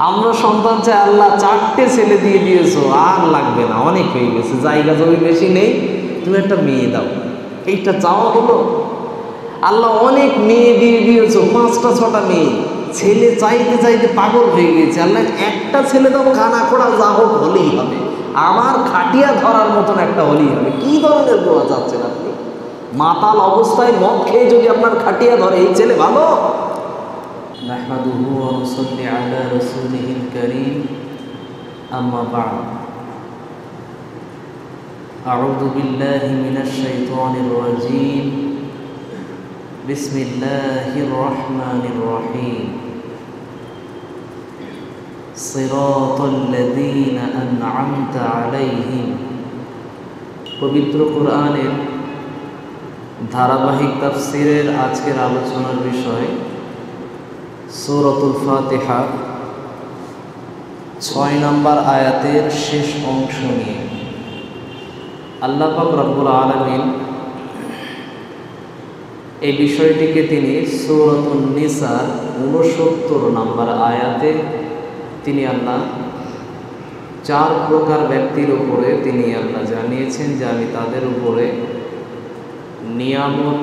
আমরা সন্তান চাই, আল্লাহ 4টে ছেলে দিয়ে দিয়েছো, আর লাগবে না, অনেক হয়ে গেছে, জায়গা জমি বেশি নেই, তুমি একটা মেয়ে দাও। এইটা চাওয়া হলো? আল্লাহ অনেক মেয়ে দিয়ে দিয়েছো, 5টা 6টা মেয়ে, ছেলে চাইতে চাইতে পাগল হয়ে গেছে, আল্লাহ একটা ছেলে দাও, কানা খোড়া যা হোক হলেই হবে, আমার খাটিয়া ধরার মতন একটা হলেই হবে। কি ধরনের দোয়া চাচ্ছেন আপনি? মাতাল অবস্থায় মদ খেয়ে যদি আপনার খাটিয়া ধরে, এই ছেলে ভালো? নাহমাদুহু ওয়া নুসাল্লি আলা রাসূলিহিল কারীম, আম্মা বা'দ। আউযু বিল্লাহি মিনাশ শাইতানির রাজীম, বিসমিল্লাহির রহমানির রহিম। সিরাতাল্লাযীনা আন'আমতা আলাইহিম। পবিত্র কোরআনের ধারাবাহিক তাফসীরের আজকের আলোচনার বিষয় সূরাতুল ফাতিহা 6 নম্বর আয়াতের শেষ অংশ নিয়ে। আল্লাহ পাক রব্বুল আলামিন এই বিষয়টিকে তিনি সূরাতুন নিসার 69 নম্বর আয়াতে তিনি আল্লাহ 4 প্রকার ব্যক্তির উপরে তিনি আল্লাহ জানিয়েছেন যে আমি তাদের উপরে নিয়ামত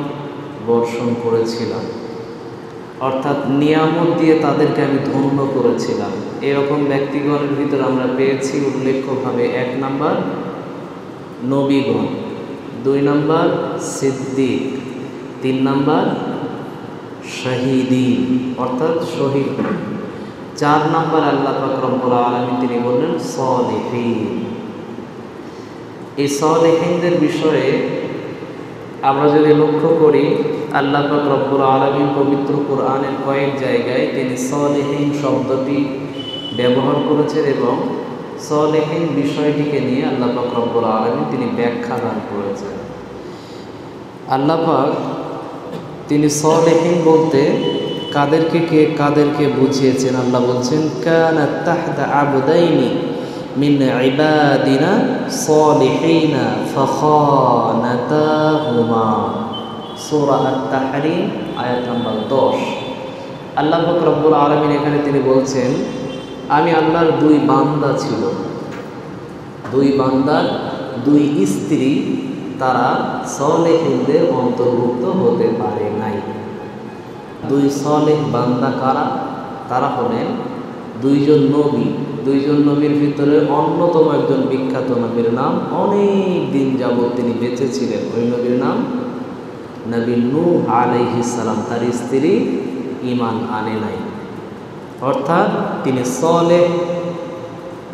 বর্ষণ করেছিলাম, অর্থাৎ নিয়ামত দিয়ে তাদেরকে আমি ধন্য করেছিলাম। এরকম ব্যক্তিগণের ভিতরে আমরা পেয়েছি উল্লেখ্যভাবে 1 নম্বর নবীগণ, 2 নম্বর সিদ্দিক, 3 নম্বর শহীদিন অর্থাৎ শহীদ, 4 নম্বর আল্লাহ পাক রব্বুল আলামিন তিনি বললেন সালিহিন। এই সালিহিনদের বিষয়ে আমরা যদি লক্ষ্য করি, আল্লাহ পাক রব্বুল আলামিন পবিত্র কোরআনের কয়েক জায়গায় তিনি সালিহিন শব্দটি ব্যবহার করেছেন এবং সালিহিন বিষয়টিকে নিয়ে আল্লাহ পাক রব্বুল আলামিন তিনি ব্যাখ্যা দান করেছেন। আল্লাহ পাক তিনি সালিহিন বলতে কাদেরকে বুঝিয়েছেন? আল্লাহ বলছেন কানা তাহতা আবদাইনি মিন ইবাদিনা সালিহিনা ফাখানাতাহুমা, সূরা আত-তাহরীম আয়াত নম্বর 10। আল্লাহ পাক রব্বুল আলামিন এখানে তিনি বলছেন আমি আল্লাহর 2 বান্দা ছিল, 2 বান্দার 2 স্ত্রী তারা সালেহিনদের অন্তর্ভুক্ত হতে পারে নাই। 2 সালেহ বান্দা কারা? তারা হলেন 2 জন নবী। 2 জন নবীর ভিতরে অন্যতম একজন বিখ্যাত নবীর নাম অনেক দিন যাবৎ তিনি বেঁচে ছিলেন, ওই নবীর নাম নবী নূহ আলাইহিস সালাম। তার স্ত্রী ঈমান আনে নাই, অর্থাৎ তিনি সালেহ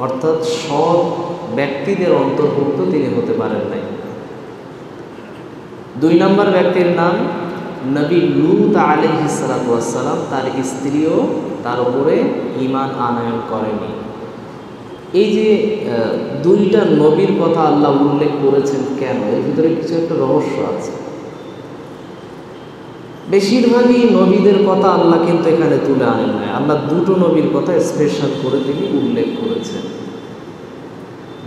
অর্থাৎ সৎ ব্যক্তিদের অন্তর্ভুক্ত তিনি হতে পারেন নাই। 2 নম্বর ব্যক্তির নাম নবী লূত আলাইহিস সালাম, তার স্ত্রীও তার উপরে ঈমান আনয়ন করেনি। এই যে 2টা নবীর কথা আল্লাহ উল্লেখ করেছেন কেন? এর ভিতরে কিছু একটা রহস্য আছে। বেশিরভাগই নবীদের কথা আল্লাহ কিন্তু এখানে তুলে আনেন নাই, আল্লাহ 2টো নবীর কথা স্পেশাল করে তিনি উল্লেখ করেছেন।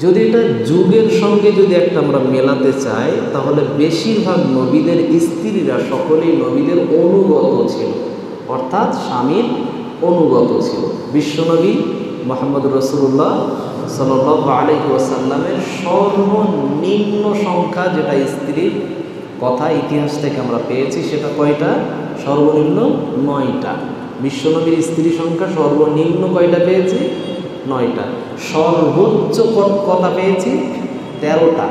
যদি এটা যুগের সঙ্গে যদি একটা আমরা মেলাতে চাই, তাহলে বেশিরভাগ নবীদের স্ত্রীরা সকলেই নবীদের অনুগত ছিল, অর্থাৎ স্বামীর অনুগত ছিল। বিশ্বনবী মুহাম্মদ রাসূলুল্লাহ সাল্লাল্লাহু আলাইহি ওয়াসাল্লামের সর্বনিম্ন সংখ্যা যেটা স্ত্রীর কথা ইতিহাস থেকে আমরা পেয়েছি, সেটা কয়টা? সর্বনিম্ন 9টা। বিশ্বনবীর স্ত্রী সংখ্যা সর্বনিম্ন কয়টা পেয়েছি? 9টা। সর্বোচ্চ কথা পেয়েছি 13টা।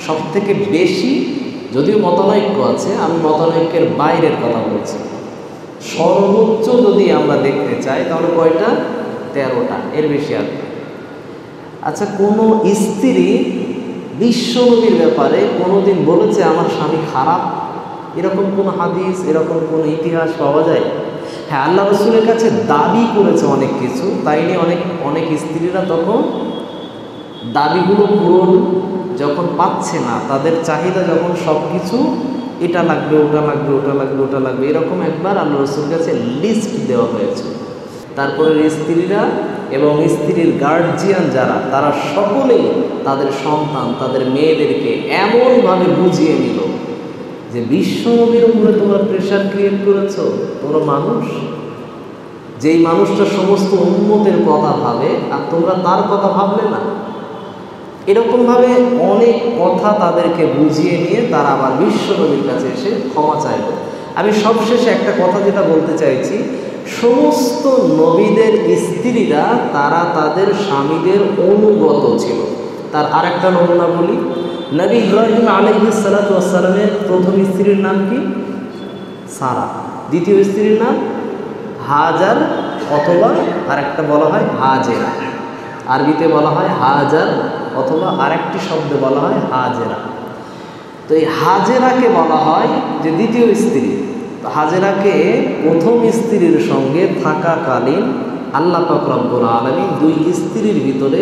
সব থেকে বেশি, যদিও মতানৈক্য আছে, আমি মতানৈক্যের বাইরের কথা বলছি, সর্বোচ্চ যদি আমরা দেখতে চাই তাহলে কয়টা? 13টা, এর বেশি আর। আচ্ছা, কোনো স্ত্রী বিশ্বনবীর ব্যাপারে কোনোদিন বলেছে আমার স্বামী খারাপ? এরকম কোনো হাদিস, এরকম কোনো ইতিহাস পাওয়া যায়? হ্যাঁ, আল্লাহ রাসূলের কাছে দাবি করেছে অনেক কিছু, তাই নিয়ে অনেক স্ত্রীরা তখন দাবিগুলো পূরণ যখন পাচ্ছে না, তাদের চাহিদা যখন সব কিছু এটা লাগবে, ওটা লাগবে, ওটা লাগবে, ওটা লাগবে, এরকম একবার আল্লাহ রাসূলের কাছে লিস্ট দেওয়া হয়েছে। তারপরে স্ত্রীরা এবং স্ত্রীর গার্জিয়ান যারা, তারা সকলেই তাদের সন্তান, তাদের মেয়েদেরকে এমনভাবে বুঝিয়ে নিল যে বিশ্বনবীর উপরে তোমরা প্রেশার ক্রিয়েট করেছো, তোমরা মানুষ, যেই মানুষটা সমস্ত উম্মতের কথা ভাবে আর তোমরা তার কথা ভাবলে না। এরকমভাবে অনেক কথা তাদেরকে বুঝিয়ে নিয়ে তারা আবার বিশ্ব নবীর কাছে এসে ক্ষমা চাইবে। আমি সবশেষে একটা কথা যেটা বলতে চাইছি, সমস্ত নবীদের স্ত্রীরা তারা তাদের স্বামীদের অনুগত ছিল। তার আরেকটা নমুনা বলি, নবী ইব্রাহিম আলাইহিস সালাতু ওয়াস সালামের প্রথম স্ত্রীর নাম কি? সারা। দ্বিতীয় স্ত্রীর নাম হাজার, অথবা আরেকটা বলা হয় হাজেরা। আরবিতে বলা হয় হাজার, অথবা আরেকটি শব্দে বলা হয় হাজেরা। তো এই হাজেরাকে বলা হয় যে দ্বিতীয় স্ত্রী। তো হাজেরাকে প্রথম স্ত্রীর সঙ্গে থাকাকালীন আল্লাহ পাক রব্বুল আলামিন দুই স্ত্রীর ভিতরে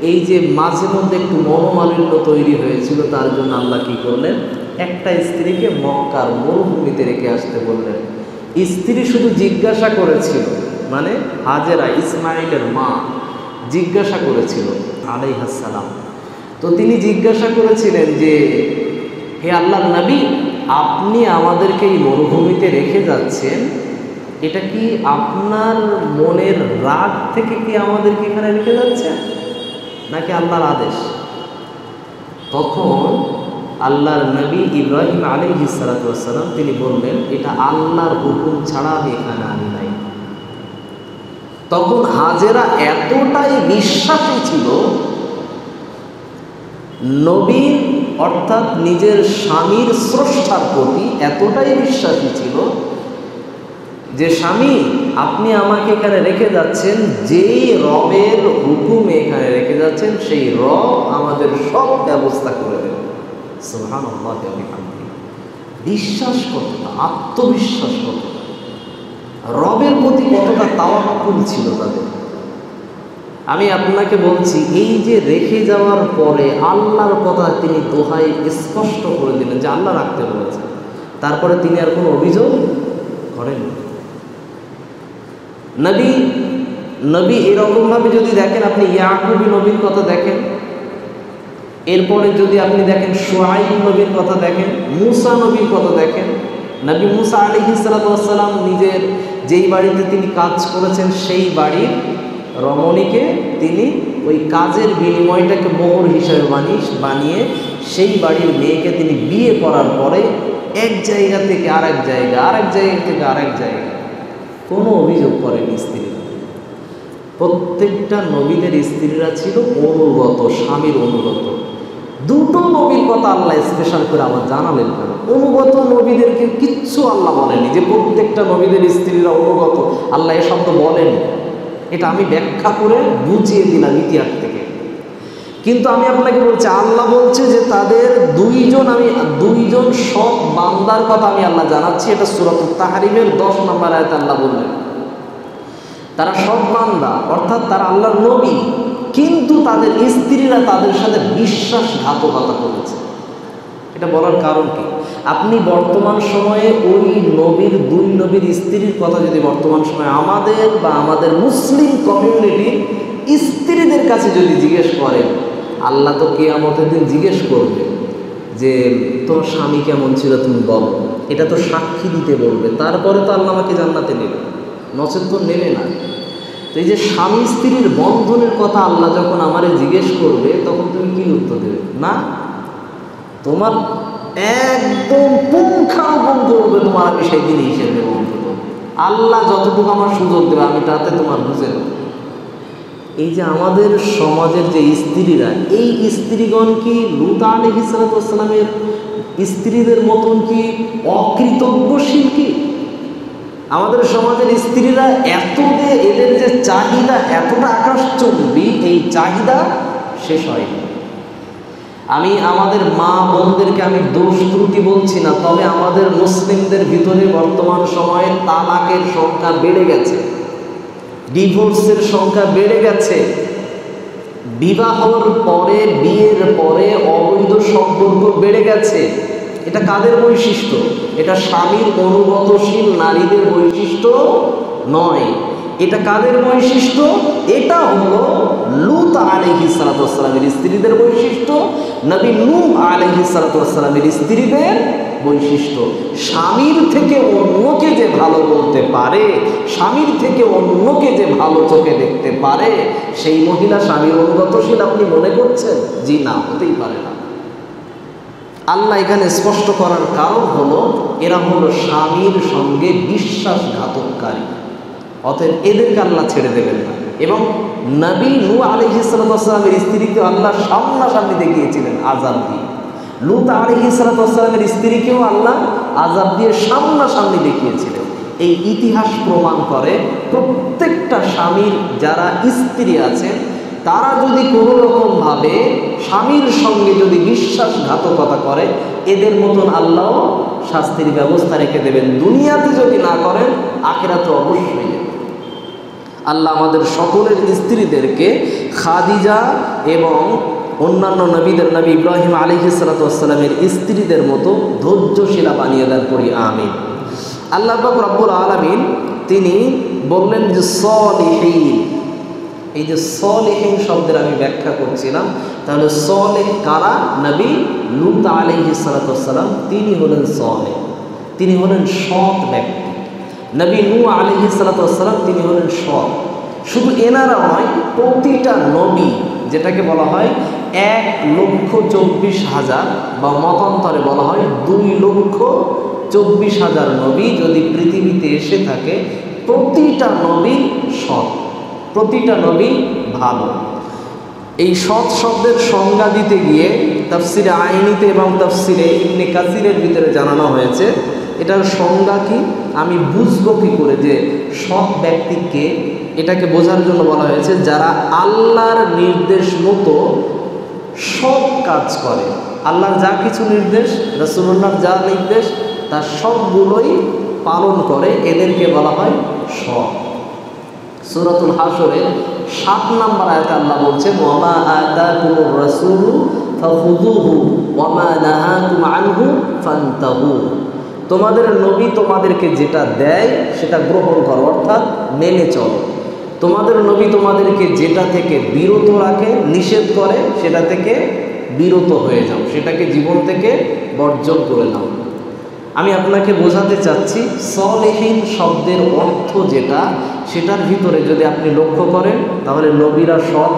এই যে মাঝে মধ্যে একটু মনোমালিন্য তৈরি হয়েছিল, তার জন্য আল্লাহ কী করলেন, একটা স্ত্রীকে মক্কার মরুভূমিতে রেখে আসতে বললেন। স্ত্রী শুধু জিজ্ঞাসা করেছিল, মানে হাজেরা ইসমাইলের মা জিজ্ঞাসা করেছিল আলাইহিস সালাম। তো তিনি জিজ্ঞাসা করেছিলেন যে, হে আল্লাহর নবী, আপনি আমাদেরকে এই মরুভূমিতে রেখে যাচ্ছেন, এটা কি আপনার মনের রাগ থেকে কি আমাদেরকে এখানে রেখে যাচ্ছেন, নাকি আল্লাহর আদেশ? তখন আল্লাহর নবী ইব্রাহিম আলাইহিস সালাতু ওয়াস সালাম তিনি বললেন, এটা আল্লাহর হুকুম ছাড়া আমি এখানে আনি নাই। তখন হাজেরা এতটাই বিশ্বাসী ছিল নবীর অর্থাৎ নিজের স্বামীর স্রষ্টার প্রতি, এতটাই বিশ্বাসী ছিল যে, স্বামী আপনি আমাকে এখানে রেখে যাচ্ছেন, যেই রবের হুকুমে এখানে রেখে যাচ্ছেন সেই রব আমাদের সব ব্যবস্থা করে দেবে। সুবহানাল্লাহ। বিশ্বাস কতটা, আত্মবিশ্বাস কতটা, রবের প্রতি কতটা তাওয়াক্কুল ছিল তাদের। আমি আপনাকে বলছি, এই যে রেখে যাওয়ার পরে আল্লাহর কথা তিনি দোহাই স্পষ্ট করে দিলেন যে আল্লাহ রাখতে বলেছেন, তারপরে তিনি আর কোনো অভিযোগ করেন। নবী এরকমভাবে যদি দেখেন, আপনি ইয়াকুব নবীর কথা দেখেন, এরপরে যদি আপনি দেখেন শুআইব নবীর কথা দেখেন, মুসা নবীর কথা দেখেন। নবী মুসা আলাইহিস সালাতু ওয়াস সালাম নিজের যেই বাড়িতে তিনি কাজ করেছেন সেই বাড়ির রমণীকে তিনি ওই কাজের বিনিময়টাকে মোহর হিসাবে বানিয়ে সেই বাড়ির মেয়েকে তিনি বিয়ে করার পরে এক জায়গা থেকে আরেক জায়গা, আরেক জায়গা থেকে আরেক জায়গা, কোনো অভিযোগ করেনি স্ত্রীরা। প্রত্যেকটা নবীদের স্ত্রীরা ছিল অনুগত, স্বামীর অনুগত। দুটো নবীর কথা আল্লাহ স্পেশাল করে আবার জানালেন কেন? অনুগত নবীদেরকে কিচ্ছু আল্লাহ বলেনি যে প্রত্যেকটা নবীদের স্ত্রীরা অনুগত, আল্লাহ এ শব্দ বলেনি। এটা আমি ব্যাখ্যা করে বুঝিয়ে দিলাম ইতিহাস থেকে। কিন্তু আমি আপনাকে বলছি, আল্লাহ বলছে যে তাদের দুইজন সব বান্দার কথা আমি আল্লাহ জানাচ্ছি। এটা সূরাতুত তাহরিমের 10 নম্বর আয়াতে আল্লাহ বললেন তারা সব বান্দা, অর্থাৎ তারা আল্লাহর নবী, কিন্তু তাদের স্ত্রীরা তাদের সাথে বিশ্বাসঘাতকতা করেছে। এটা বলার কারণ কি? আপনি বর্তমান সময়ে ওই দুই নবীর স্ত্রীর কথা যদি বর্তমান সময়ে আমাদের বা আমাদের মুসলিম কমিউনিটির স্ত্রীদের কাছে যদি জিজ্ঞেস করেন, আল্লাহ তো কিয়ামতের দিন জিজ্ঞেস করবে যে তোমার স্বামী কেমন ছিল তুমি বলো, এটা তো সাক্ষী দিতে বলবে, তারপরে তো আল্লাহ আমাকে জান্নাতে নেবে, নচেত তো নেবে না। তো এই যে স্বামী স্ত্রীর বন্ধনের কথা আল্লাহ যখন আমারে জিজ্ঞেস করবে, তখন তুমি কি উত্তর দেবে? না, তোমার একদম পুঙ্খানুপুঙ্খ করবে, তোমার আমি সেই দিন হিসেবে দেবো। আল্লাহ যতটুকু আমার সুযোগ দেবে আমি তাতে তোমার বুঝে নেব। এই যে আমাদের সমাজের যে স্ত্রীরা, এই স্ত্রীগণ কি লূত আলাইহিস সালামের স্ত্রীদের মতন কি অকৃতজ্ঞশীল? কি আমাদের সমাজের স্ত্রীরা এদের যে চাহিদা এতটা আকাশচুম্বী, এই চাহিদা শেষ হয়নি। আমি আমাদের মা বোনদেরকে আমি দোষ ত্রুটি বলছি না, তবে আমাদের মুসলিমদের ভিতরে বর্তমান সময়ে তালাকের সংখ্যা বেড়ে গেছে, ডিভোর্সের সংখ্যা বেড়ে গেছে। বিবাহর পরে, বিয়ের পরে অবৈধ সম্পর্ক বেড়ে গেছে। এটা কাদের বৈশিষ্ট্য? এটা স্বামীর অনুগতশীল নারীদের বৈশিষ্ট্য নয়, এটা কাদের বৈশিষ্ট্য? এটা হলো লূত আলাইহিস সালাতু ওয়াস সালামের স্ত্রীদের বৈশিষ্ট্য, নবী নূহ আলাইহিস সালাতু ওয়াস সালামের স্ত্রীদের বৈশিষ্ট্য। স্বামীর থেকে অন্যকে যে ভালো বলতে পারে, স্বামীর থেকে অন্যকে যে ভালো চোখে দেখতে পারে, সেই মহিলা স্বামীর অনুগতশীল আপনি মনে করছেন? জি না, হতেই পারে না। আল্লাহ এখানে স্পষ্ট করার কারণ হলো এরা হলো স্বামীর সঙ্গে বিশ্বাসঘাতককারী, অতএব এদেরকে আল্লাহ ছেড়ে দেবেন না। এবং নবী নূহ আলাইহিস সালাতু ওয়াস সালামের স্ত্রীকে আল্লাহ সামনাসামনি দেখিয়েছিলেন আযাব দিয়ে। লূত আলাইহিস সালাতু ওয়াস সালামের স্ত্রীকেও আল্লাহ আযাব দিয়ে সামনাসামনি দেখিয়েছিলেন। এই ইতিহাস প্রমাণ করে প্রত্যেকটা স্বামীর যারা স্ত্রী আছে তারা যদি কোনো রকমভাবে স্বামীর সঙ্গে যদি বিশ্বাসঘাতকতা করে, এদের মতন আল্লাহ শাস্তির ব্যবস্থা রেখে দেবেন। দুনিয়াতে যদি না করেন, আখিরাতে অবশ্যই দেবেন। আল্লাহ আমাদের সকলের স্ত্রীদেরকে খাদিজা এবং অন্যান্য নবীদের, নবী ইব্রাহিম আলাইহিস সালাতু ওয়াস সালামের স্ত্রীদের মতো ধৈর্যশীলা বানিয়ে দেন, পড়ি আমিন। আল্লাহ পাক রব্বুল আলামিন তিনি বললেন যে সলিহিন, এই যে সলিহিন শব্দের আমি ব্যাখ্যা করছিলাম, তাহলে সলিহ কারা? নবী লূত আলাইহিস সালাতু ওয়াস সালাম, তিনি হলেন সলিহ, তিনি হলেন সৎ ব্যক্তি। নবী নূহ আলাইহিস সালাতু ওয়াস সালাম, তিনি হলেন সৎ। শুধু এনারা নয়, প্রতিটা নবী, যেটাকে বলা হয় 1,24,000 বা মতান্তরে বলা হয় 2,24,000 নবী যদি পৃথিবীতে এসে থাকে, প্রতিটা নবী সৎ, প্রতিটা নবী ভালো। এই সৎ শব্দের সংজ্ঞা দিতে গিয়ে তাফসিরে আইনিতে এবং তাফসিরে ইবনে কাসিরের ভিতরে জানানো হয়েছে এটার সংজ্ঞা কি, আমি বুঝবো কি করে যে সৎ ব্যক্তিকে, এটাকে বোঝার জন্য বলা হয়েছে যারা আল্লাহর নির্দেশ মতো সব কাজ করে। আল্লাহর যা কিছু নির্দেশ, রাসূলুল্লাহর যা নির্দেশ, তার সবগুলোই পালন করে, এদেরকে বলা হয় সৎ। সূরাতুল হাশরের 7 নম্বর আয়াতে আল্লাহ বলছেন, ওয়ামা আতাকুমুর রাসূলু ফাখুযুহু ওয়ামা নাহাকুম আনহু ফান্তাহু। তোমাদের নবী তোমাদেরকে যেটা দেয় সেটা গ্রহণ করো, অর্থাৎ মেনে চলো। তোমাদের নবী তোমাদেরকে যেটা থেকে বিরত রাখে, নিষেধ করে, সেটা থেকে বিরত হয়ে যাও, সেটাকে জীবন থেকে বর্জন করে নাও। আমি আপনাকে বোঝাতে চাচ্ছি সলিহিন শব্দের অর্থ যেটা, সেটার ভিতরে যদি আপনি লক্ষ্য করেন তাহলে নবীরা সৎ,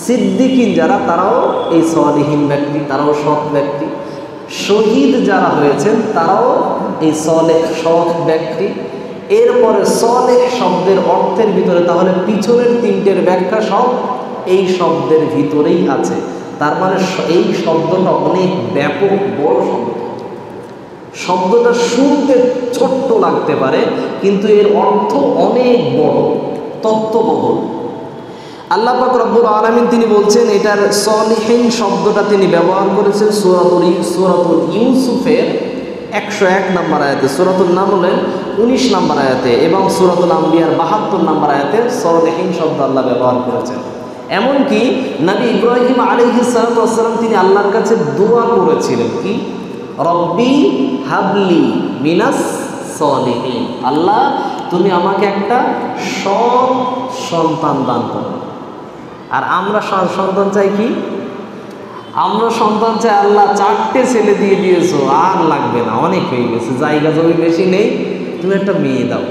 সিদ্দিকিন যারা তারাও এই সলিহিন ব্যক্তি, তারাও সৎ ব্যক্তি, শহীদ যারা হয়েছেন তারাও এই সলেহ সৎ ব্যক্তি। এরপরে সলেহ শব্দের অর্থের ভিতরে তাহলে পিছনের 3টের ব্যাখ্যা সব এই শব্দের ভিতরেই আছে। তার মানে এই শব্দটা অনেক ব্যাপক বড় শব্দ। শব্দটা শুনতে ছোট্ট লাগতে পারে, কিন্তু এর অর্থ অনেক বড়, তত্ত্ববহুল। আল্লাহ পাক রব্বুল আলামিন তিনি বলছেন, এটার সলিহিন শব্দটা তিনি ব্যবহার করেছেন সূরাতুল ইউসুফের 101 নম্বর আয়াতে, সূরাতুল নামলের 19 নম্বর আয়াতে এবং সূরাতুল আম্বিয়ার 72 নম্বর আয়াতে সলিহিন শব্দ আল্লাহ ব্যবহার করেছেন। এমনকি নবী ইব্রাহিম আলাইহিস সালাতু ওয়াস সালাম তিনি আল্লাহর কাছে দোয়া করেছিলেন কি, রব্বি হাবলি মিনাস সলিহিন, আল্লাহ তুমি আমাকে একটা সৎ সন্তান দান করো। আর আমরা সন্তান চাই কি, আমরা সন্তান চাই আল্লাহ 4টে ছেলে দিয়ে দিয়েছো, আর লাগবে না, অনেক হয়ে গেছে, জায়গা জমি বেশি নেই, তুমি একটা মেয়ে দাও,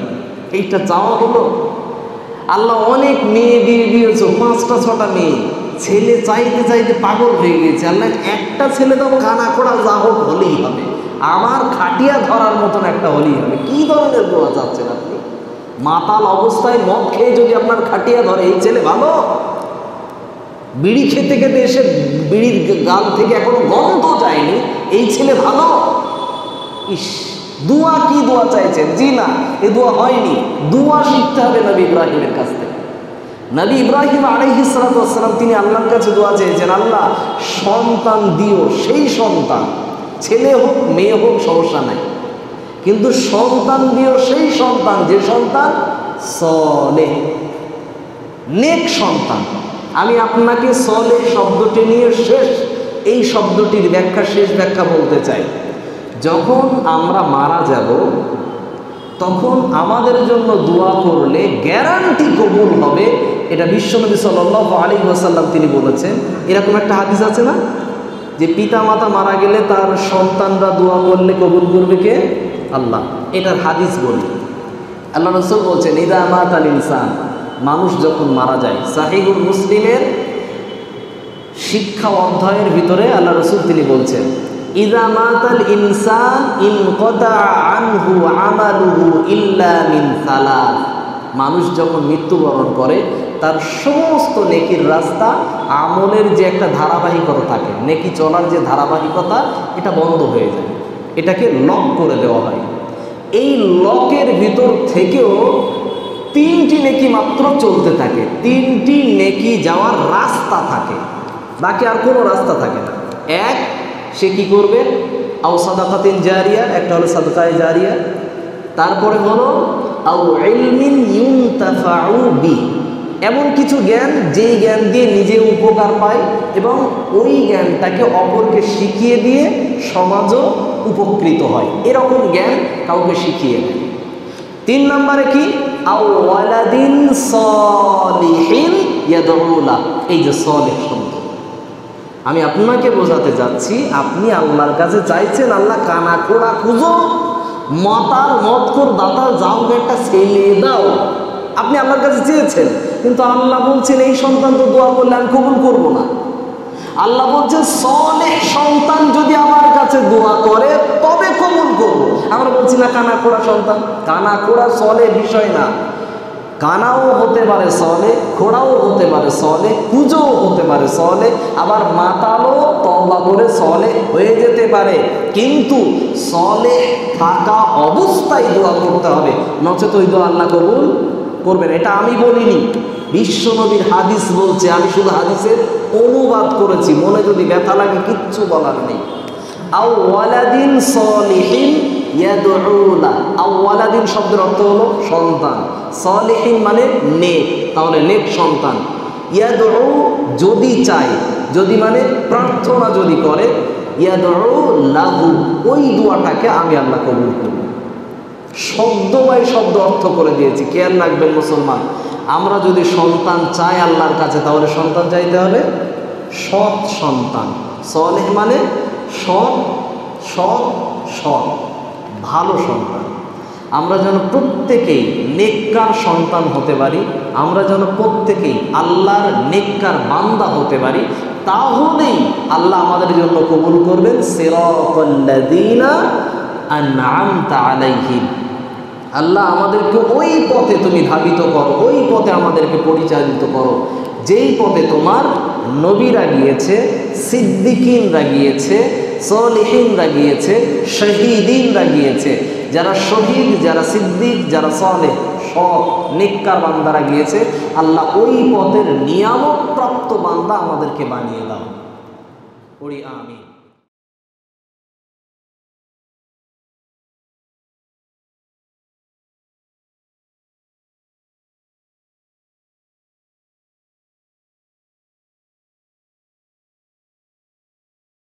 এইটা চাওয়া হলো? আল্লাহ অনেক মেয়ে দিয়ে দিয়েছো, 5টা 6টা মেয়ে, ছেলে চাইতে চাইতে পাগল হয়ে গেছে, আল্লাহ একটা ছেলে দাও, কানা খোড়া যা হোক হলেই হবে, আমার খাটিয়া ধরার মতন একটা হলেই হবে। কি ধরনের দোয়া চাচ্ছেন আপনি? মাতাল অবস্থায় মদ খেয়ে যদি আপনার খাটিয়া ধরে, এই ছেলে ভালো? বিড়ি খেতে খেতে এসে বিড়ির গাল থেকে এখনো গন্ধ যায়নি, এই ছেলে ভালো? ইস, দোয়া কি দোয়া চাইছেন? জি না, এ দোয়া হয়নি। দোয়া শিখতে হবে নবী ইব্রাহিমের কাছ থেকে। নবী ইব্রাহিম আলাইহিস সালাতু ওয়াস সালাম তিনি আল্লাহর কাছে দোয়া চেয়েছেন, আল্লাহ সন্তান দিও, সেই সন্তান, ছেলে হোক মেয়ে হোক সমস্যা নাই, কিন্তু সন্তান দিও সেই সন্তান, যে সন্তান সলেহ, নেক সন্তান। আমি আপনাকে সলেহ শব্দটি নিয়ে এই শব্দটির ব্যাখ্যা, শেষ ব্যাখ্যা বলতে চাই। যখন আমরা মারা যাব, তখন আমাদের জন্য দোয়া করলে গ্যারান্টি কবুল হবে। এটা বিশ্বনবী সাল্লাল্লাহু আলাইহি ওয়াসাল্লাম তিনি বলেছেন। এরকম একটা হাদিস আছে না, যে পিতা মাতা মারা গেলে তার সন্তানরা দোয়া করলে কবুল করবে কে? আল্লাহ। এটার হাদিস বলি, আল্লাহ রাসূল বলছেন ইদা মাতাল ইনসান, মানুষ যখন মারা যায়, সাহিহুল মুসলিমের শিক্ষা অধ্যায়ের ভিতরে আল্লাহ রাসূল তিনি বলছেন ইদা মাতাল ইনসান ইনকাতা আনহু আমালুহু ইল্লা মিন সালাস, মানুষ যখন মৃত্যুবরণ করে তার সমস্ত নেকির রাস্তা, আমলের যে একটা ধারাবাহিকতা থাকে, নেকি চলার যে ধারাবাহিকতা, এটা বন্ধ হয়ে যায়, এটাকে লক করে দেওয়া হয়। এই লকের ভিতর থেকেও 3টি নেকি মাত্র চলতে থাকে, 3টি নেকি যাওয়ার রাস্তা থাকে, বাকি আর কোনো রাস্তা থাকে না। এক, সে কি করবে? আও সাদাকাতিন জারিয়া, একটা হলো সাদকায়ে জারিয়া, তারপরে হলো আও ইলমিন ইউনতাফাউ বি, এমন কিছু জ্ঞান যেই জ্ঞান দিয়ে নিজে উপকার পায় এবং ওই জ্ঞানটাকে অপরকে শিখিয়ে দিয়ে সমাজও উপকৃত হয়, এরকম জ্ঞান কাউকে শিখিয়ে দেয়। 3 নম্বরে কি? আও ওয়ালাদিন সলিহিন ইয়াদউ লা, এই যে সলিহ শব্দ, আমি আপনাকে বোঝাতে যাচ্ছি, আপনি আল্লাহর কাছে চাইছেন আল্লাহ কানা কোড়া খুঁজো, মাতার মতকর দাতার যাও একটা ছেলে দাও, আপনি আল্লাহর কাছে চেয়েছেন, কিন্তু আল্লাহ বলছেন এই সন্তান তো দোয়া করলে আমি কবুল করব না। আল্লাহ বলছেন সলেহ সন্তান যদি আমার কাছে দোয়া করে তবে কবুল করব। আমরা বলছি না কানা কোড়া সন্তান, কানা কোড়া সলেহ বিষয় না, কানাও হতে পারে সলে, খোড়াও হতে পারে সলে, কুজোও হতে পারে সলে, আবার মাতালও তওবা করে সলে হয়ে যেতে পারে, কিন্তু সলে থাকা অবস্থায় দোয়া করতে হবে, নচেত ওই দোয়া আল্লাহ কবুল করবেন। এটা আমি বলিনি, বিশ্বনবীর হাদিস বলছে, আমি শুধু হাদিসের অনুবাদ করেছি, মনে যদি ব্যথা লাগে কিচ্ছু বলার নেই। আও ওয়ালাদিন সলিহিন ইয়াদউ লা, আও ওয়ালাদিন শব্দের অর্থ হলো সন্তান, সলিহিন মানে নেক, তাহলে নেক সন্তান। ইয়াদউ যদি চাই, যদি মানে প্রার্থনা যদি করে, ইয়াদউ লাহু, ওই দোয়াটাকে আমি আল্লাহ কবুল করি। শব্দ বাই শব্দ অর্থ করে দিয়েছি, খেয়াল রাখবেন মুসলমান, আমরা যদি সন্তান চাই আল্লাহর কাছে, তাহলে সন্তান চাইতে হবে সৎ সন্তান। সলেহ মানে সৎ, সৎ সৎ ভালো সন্তান। আমরা যেন প্রত্যেকেই নেককার সন্তান হতে পারি, আমরা যেন প্রত্যেকেই আল্লাহর নেককার বান্দা হতে পারি, তাহলেই আল্লাহ আমাদের জন্য কবুল করবেন। সিরাতাল্লাযীনা আনআমতা আলাইহিম, আল্লাহ আমাদেরকে ওই পথে তুমি ধাবিত করো, ওই পথে আমাদেরকে পরিচালিত করো যেই পথে তোমার নবীরা গিয়েছে, সিদ্দিকিনরা গিয়েছে, সলিহিনরা গিয়েছে, শহীদিনরা গিয়েছে, যারা শহীদ, যারা সিদ্দিক, যারা সলেহ, সৎ নেককার বান্দারা গিয়েছে। আল্লাহ ওই পথের নিয়ামক প্রাপ্ত বান্দা আমাদেরকে বানিয়ে দাও। পড়ি আমিন।